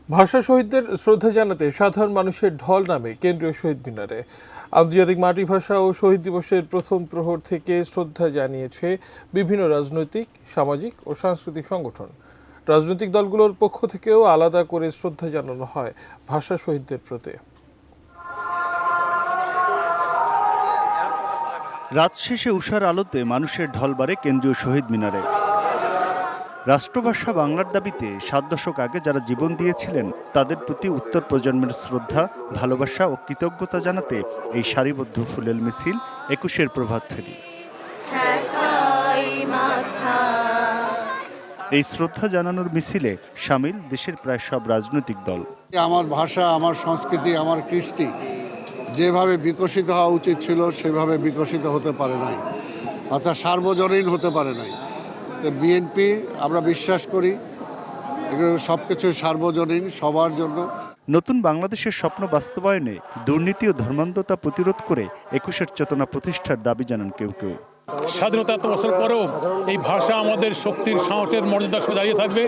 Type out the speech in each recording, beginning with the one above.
ভাষা শহীদদের শ্রদ্ধা জানাতে সাধারণ মানুষের ঢল নামে কেন্দ্রীয় শহীদ মিনারে। আন্তর্জাতিক মাতৃভাষা ও শহীদ দিবসের প্রথম প্রহর থেকে শ্রদ্ধা জানিয়েছে বিভিন্ন রাজনৈতিক, সামাজিক ও সাংস্কৃতিক সংগঠন। রাজনৈতিক দলগুলোর পক্ষ থেকেও আলাদা করে শ্রদ্ধা জানানো হয় ভাষা শহীদদের প্রতি। রাত শেষে উষার আলোতে মানুষের ঢল বাড়ে কেন্দ্রীয় শহীদ মিনারে। রাষ্ট্রভাষা বাংলার দাবিতে ৭ দশক আগে যারা জীবন দিয়েছিলেন তাদের প্রতি উত্তর প্রজন্মের শ্রদ্ধা, ভালোবাসা ও কৃতজ্ঞতা জানাতে এই সারিবদ্ধ ফুলেল মিছিল ২১-এর প্রভাত ফেরি। এই শ্রদ্ধা জানানোর মিছিলে সামিল দেশের প্রায় সব রাজনৈতিক দল। আমার ভাষা, আমার সংস্কৃতি, আমার কৃষ্টি যেভাবে বিকশিত হওয়া উচিত ছিল সেভাবে বিকশিত হতে পারে নাই, অর্থাৎ সার্বজনীন হতে পারে নাই। বিএনপি আমরা বিশ্বাস করি এগুলো সব কিছু সার্বজনীন, সবার জন্য। নতুন বাংলাদেশের স্বপ্ন বাস্তবায়নে দুর্নীতি ও ধর্মান্ধতা প্রতিরোধ করে ২১-এর চেতনা প্রতিষ্ঠার দাবি জানান কেউ কেউ। স্বাধীনতা এত বছর পরেও এই ভাষা আমাদের শক্তির, সাহসের মর্যাদা সঙ্গে দাঁড়িয়ে থাকবে,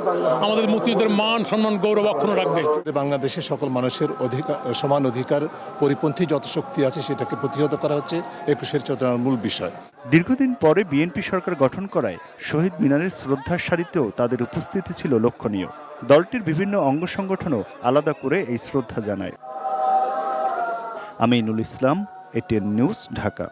আমাদের মুক্তিযুদ্ধের মান, সম্মান, গৌরব অক্ষুণ্ণ রাখবে। বাংলাদেশের সকল মানুষের অধিকার, সমান অধিকার পরিপন্থী যত শক্তি আছে সেটাকে প্রতিহত করা হচ্ছে ২১-এর চেতনার মূল বিষয়। দীর্ঘদিন পরে বিএনপি সরকার গঠন করায় শহীদ মিনারের শ্রদ্ধার সারিতেও তাদের উপস্থিতি ছিল লক্ষণীয়। দলটির বিভিন্ন অঙ্গ সংগঠনও আলাদা করে এই শ্রদ্ধা জানায়। Aminul Islam, ATN news, Dhaka.